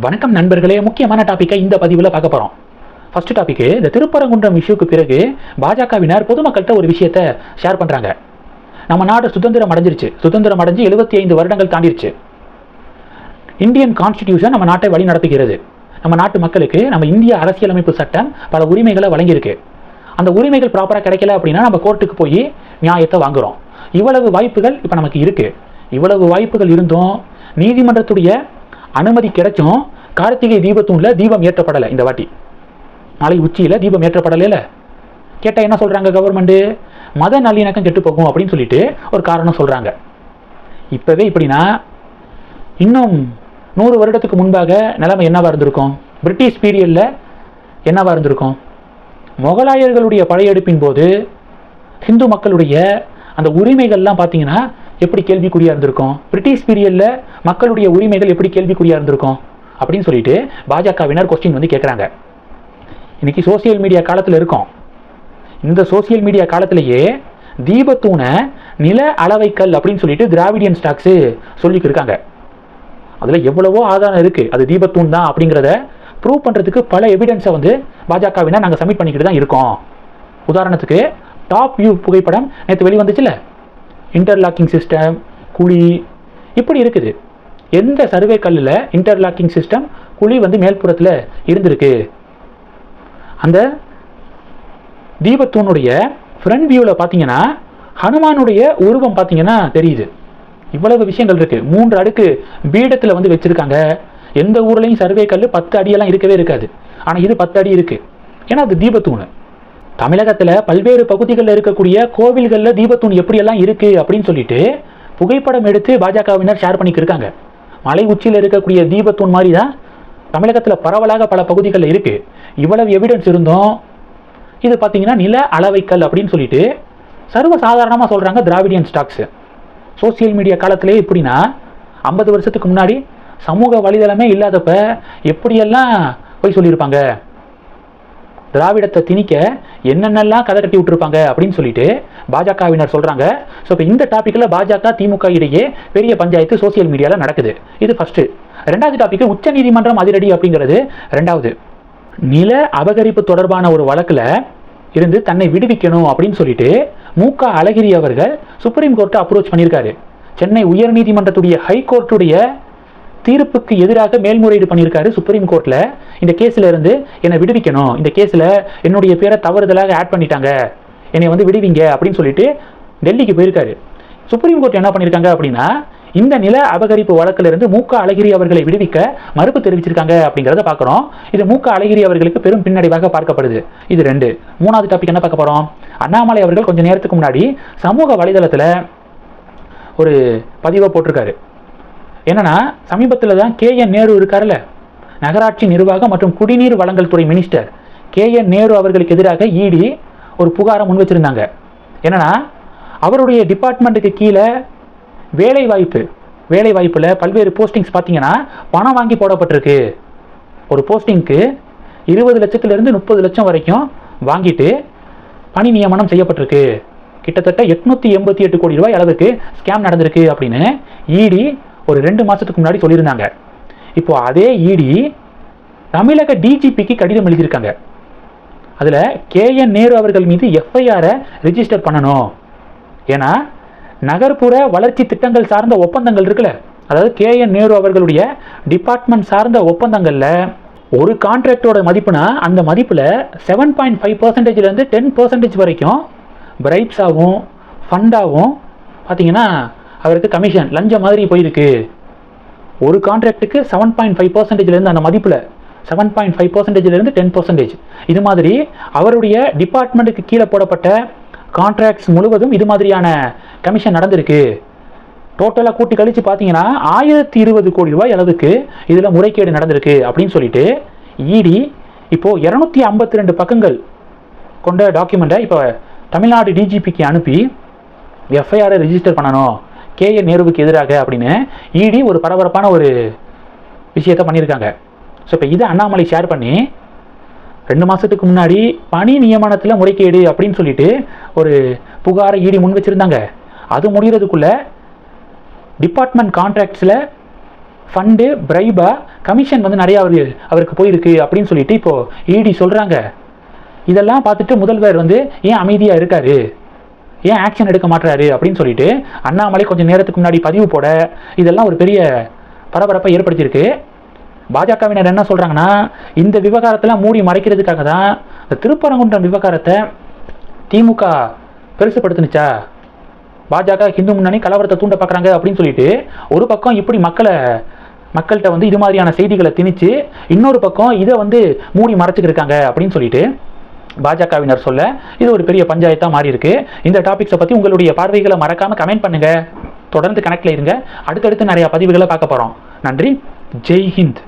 வணக்கம் நண்பர்களே, முக்கியமான டாப்பிக்கை இந்த பதிவில் பார்க்க போகிறோம். ஃபர்ஸ்ட் டாபிக், இந்த திருப்பரங்குன்றம் இஷ்யூக்கு பிறகு பாஜகவினர் பொதுமக்கள்கிட்ட ஒரு விஷயத்தை ஷேர் பண்ணுறாங்க. நம்ம நாடு சுதந்திரம் அடைஞ்சிருச்சு. சுதந்திரம் அடைஞ்சு 75 வருடங்கள் தாண்டிருச்சு. இந்தியன் கான்ஸ்டிடியூஷன் நம்ம நாட்டை வழி நடத்துகிறது. நம்ம நாட்டு மக்களுக்கு நம்ம இந்திய அரசியலமைப்பு சட்டம் பல உரிமைகளை வழங்கியிருக்கு. அந்த உரிமைகள் ப்ராப்பராக கிடைக்கல அப்படின்னா நம்ம கோர்ட்டுக்கு போய் நியாயத்தை வாங்குகிறோம். இவ்வளவு வாய்ப்புகள் இப்போ நமக்கு இருக்குது. இவ்வளவு வாய்ப்புகள் இருந்தும் நீதிமன்றத்துடைய அனுமதி கிடைச்சும் கார்த்திகை தீபத்தூணில் தீபம் ஏற்றப்படலை. இந்த வாட்டி மலை உச்சியில் தீபம் ஏற்றப்படலையில கேட்டால் என்ன சொல்கிறாங்க? கவர்மெண்ட்டு மத நல்லிணக்கம் கெட்டு போகும் அப்படின்னு சொல்லிட்டு ஒரு காரணம் சொல்கிறாங்க. இப்போவே இப்படின்னா இன்னும் 100 வருடத்துக்கு முன்பாக நிலைமை என்னவாக இருந்திருக்கும்? பிரிட்டிஷ் பீரியடில் என்னவாக இருந்திருக்கும்? முகலாயர்களுடைய படையெடுப்பின் போது ஹிந்து மக்களுடைய அந்த உரிமைகள்லாம் பார்த்தீங்கன்னா எப்படி கேள்விக்குறியாக இருந்திருக்கும்? பிரிட்டிஷ் பீரியடில் மக்களுடைய உரிமைகள் எப்படி கேள்விக்குறியாக இருந்திருக்கும் அப்படின்னு சொல்லிட்டு பாஜகவினர் கொஸ்டின் கேட்குறாங்க. இன்னைக்கு சோசியல் மீடியா காலத்தில் இருக்கோம். இந்த சோசியல் மீடியா காலத்திலேயே தீபத்தூணை நில அளவைக்கல் அப்படின்னு சொல்லிட்டு திராவிடியன் ஸ்டாக்ஸு சொல்லிட்டு இருக்காங்க. அதில் எவ்வளவோ ஆதாரம் இருக்குது, அது தீபத்தூண் தான் அப்படிங்கிறத ப்ரூவ் பண்ணுறதுக்கு பல எவிடன்ஸை பாஜகவினர் நாங்கள் சப்மிட் பண்ணிக்கிட்டு தான் இருக்கோம். உதாரணத்துக்கு டாப் வியூ புகைப்படம் நேற்று வெளிவந்துச்சுல, இன்டர்லாக்கிங் சிஸ்டம், குழி இப்படி இருக்குது. எந்த சர்வே கல்லில் இன்டர்லாக்கிங் சிஸ்டம், குழி மேல்புறத்தில் இருந்திருக்கு? அந்த தீபத்தூனுடைய ஃப்ரண்ட் வியூவில் பார்த்தீங்கன்னா ஹனுமானுடைய உருவம் பார்த்தீங்கன்னா தெரியுது. இவ்வளவு விஷயங்கள் இருக்குது. 3 அடுக்கு பீடத்தில் வச்சுருக்காங்க. எந்த ஊர்லேயும் சர்வே கல் 10 அடியெல்லாம் இருக்கவே இருக்காது. ஆனால் இது 10 அடி இருக்குது. ஏன்னா அது தீபத்தூணு. தமிழகத்தில் பல்வேறு பகுதிகளில் இருக்கக்கூடிய கோவில்களில் தீபத்தூண் எப்படியெல்லாம் இருக்குது அப்படின்னு சொல்லிட்டு புகைப்படம் எடுத்து பாஜகவினர் ஷேர் பண்ணிக்கிருக்காங்க. மலை உச்சியில் இருக்கக்கூடிய தீபத்தூண் மாதிரி தான் தமிழகத்தில் பரவலாக பல பகுதிகளில் இருக்குது. இவ்வளவு எவிடன்ஸ் இருந்தும் இது பார்த்தீங்கன்னா நில அளவைக்கல் அப்படின்னு சொல்லிட்டு சர்வசாதாரணமாக சொல்கிறாங்க திராவிடியன் ஸ்டாக்ஸு. சோசியல் மீடியா காலத்திலே இப்படின்னா 50 வருஷத்துக்கு முன்னாடி சமூக வலைதளமே இல்லாதப்ப எப்படியெல்லாம் போய் சொல்லியிருப்பாங்க? திராவிடத்தை திணிக்க என்னென்னலாம் கதை கட்டி விட்டுருப்பாங்க அப்படின்னு சொல்லிட்டு பாஜகவினர் சொல்கிறாங்க. ஸோ இப்போ இந்த டாப்பிக்கில் பாஜக திமுக இடையே பெரிய பஞ்சாயத்து சோசியல் மீடியாவில் நடக்குது. இது ஃபஸ்ட்டு. ரெண்டாவது டாபிக், உச்ச நீதிமன்றம் அதிரடி அப்படிங்கிறது ரெண்டாவது. நில அபகரிப்பு தொடர்பான ஒரு வழக்கில் இருந்து தன்னை விடுவிக்கணும் அப்படின்னு சொல்லிட்டு மு.க. அழகிரி அவர்கள் சுப்ரீம் கோர்ட்டை அப்ரோச் பண்ணியிருக்காரு. சென்னை உயர்நீதிமன்றத்துடைய ஹைகோர்ட்டுடைய தீர்ப்புக்கு எதிராக மேல்முறையீடு பண்ணியிருக்காரு சுப்ரீம் கோர்ட்டில். இந்த கேஸில் இருந்து என்னை விடுவிக்கணும், இந்த கேஸில் என்னுடைய பேரை தவறுதலாக ஆட் பண்ணிட்டாங்க, என்னை விடுவிங்க அப்படின்னு சொல்லிட்டு டெல்லிக்கு போயிருக்காரு. சுப்ரீம் கோர்ட் என்ன பண்ணியிருக்காங்க அப்படின்னா இந்த நில அபகரிப்பு வழக்கிலிருந்து மு.க. அழகிரி அவர்களை விடுவிக்க மறுப்பு தெரிவிச்சிருக்காங்க அப்படிங்கிறத பார்க்குறோம். இது மு.க. அழகிரி அவர்களுக்கு பெரும் பின்னடைவாக பார்க்கப்படுது. இது 2. மூணாவது டாபிக் என்ன பார்க்க போகிறோம்? அண்ணாமலை அவர்கள் கொஞ்சம் நேரத்துக்கு முன்னாடி சமூக வலைதளத்தில் ஒரு பதிவை போட்டிருக்காரு. என்னன்னா, சமீபத்தில் தான் KN நேரு இருக்காருல்ல, நகராட்சி நிர்வாகம் மற்றும் குடிநீர் வழங்கல் துறை மினிஸ்டர் KN நேரு அவர்களுக்கு எதிராக இடி ஒரு புகாரை முன் வச்சிருந்தாங்க. என்னன்னா, அவருடைய டிபார்ட்மெண்ட்டுக்கு கீழே வேலைவாய்ப்பில் பல்வேறு போஸ்டிங்ஸ் பார்த்தீங்கன்னா பணம் வாங்கி போடப்பட்டிருக்கு. ஒரு போஸ்டிங்க்கு 20 லட்சத்திலிருந்து 30 லட்சம் வரைக்கும் வாங்கிட்டு பணி நியமனம் செய்யப்பட்டிருக்கு. கிட்டத்தட்ட 888 கோடி ரூபாய் அளவுக்கு ஸ்கேம் நடந்திருக்கு அப்படின்னு இடி ஒரு 2 மாதத்துக்கு முன்னாடி சொல்லியிருந்தாங்க. இப்போ அதே இடி தமிழக டிஜிபிக்கு கடிதம் எழுதியிருக்காங்க. அதில் KN நேரு அவர்கள் மீது FIR ரெஜிஸ்டர் பண்ணணும். ஏன்னா நகர்ப்புற வளர்ச்சி திட்டங்கள் சார்ந்த ஒப்பந்தங்கள் இருக்குல்ல, அதாவது KN நேரு அவர்களுடைய டிபார்ட்மெண்ட் சார்ந்த ஒப்பந்தங்களில் ஒரு கான்ட்ராக்டோட மதிப்புனா அந்த மதிப்பில் 7.5%லேருந்து 10% வரைக்கும் பிரைப்ஸாகவும் ஃபண்டாகவும் பார்த்தீங்கன்னா அவருக்கு கமிஷன் லஞ்சம் மாதிரி போயிருக்கு. ஒரு கான்ட்ராக்டுக்கு 7.5%லேருந்து அந்த மதிப்பில் 7.5%லேருந்து 10%. இது மாதிரி அவருடைய டிபார்ட்மெண்ட்டுக்கு கீழே போடப்பட்ட கான்ட்ராக்ட்ஸ் முழுவதும் இது மாதிரியான கமிஷன் நடந்திருக்கு. டோட்டலாக கூட்டி கழித்து பார்த்தீங்கன்னா 1020 கோடி ரூபாய் அளவுக்கு இதில் முறைகேடு நடந்திருக்கு அப்படின்னு சொல்லிட்டு இடி இப்போது 252 பக்கங்கள் கொண்ட டாக்குமெண்ட்டை இப்போ தமிழ்நாடு டிஜிபிக்கு அனுப்பி FIR ரெஜிஸ்டர் பண்ணணும் KN நேருவுக்கு எதிராக அப்படின்னு இடி ஒரு பரபரப்பான ஒரு விஷயத்தை பண்ணியிருக்காங்க. ஸோ இப்போ இதை அண்ணாமலை ஷேர் பண்ணி 2 மாதத்துக்கு முன்னாடி பணி நியமனத்தில் முறைகேடு அப்படின்னு சொல்லிட்டு ஒரு புகாரை இடி முன் வச்சுருந்தாங்க. அது முடிகிறதுக்குள்ளே டிபார்ட்மெண்ட் கான்ட்ராக்ட்ஸில் ஃபண்டு பிரைபா கமிஷன் வந்து நிறையா அவருக்கு போயிருக்கு அப்படின்னு சொல்லிட்டு இப்போது இடி சொல்கிறாங்க. இதெல்லாம் பார்த்துட்டு முதல்வர் வந்து ஏன் அமைதியாக இருக்காரு, ஏன் ஆக்ஷன் எடுக்க மாட்டுறாரு அப்படின்னு சொல்லிட்டு அண்ணாமலை கொஞ்சம் நேரத்துக்கு முன்னாடி பதிவு போட இதெல்லாம் ஒரு பெரிய பரபரப்பை ஏற்படுத்தியிருக்கு. பாஜகவினர் என்ன சொல்கிறாங்கன்னா, இந்த விவகாரத்தெல்லாம் மூடி மறைக்கிறதுக்காக தான் இந்த திருப்பரங்குன்றம் விவகாரத்தை திமுக பெருசுப்படுத்துனுச்சா, பாஜக ஹிந்து முன்னணி கலவரத்தை தூண்ட பார்க்குறாங்க அப்படின்னு சொல்லிட்டு ஒரு பக்கம் இப்படி மக்கள்கிட்ட வந்து இது மாதிரியான செய்திகளை திணிச்சு, இன்னொரு பக்கம் இதை வந்து மூடி மறைச்சிக்கிட்டு இருக்காங்க அப்படின்னு சொல்லிட்டு பாஜகவினர் சொல்ல இது ஒரு பெரிய பஞ்சாயத்தாக மாறி இருக்கு. இந்த டாபிக்ஸை பற்றி உங்களுடைய பார்வைகளை மறக்காமல் கமெண்ட் பண்ணுங்கள். தொடர்ந்து கனெக்டில் இருங்க. அடுத்தடுத்து நிறையா பதிவுகளை பார்க்க போகிறோம். நன்றி. ஜெய் ஹிந்த்.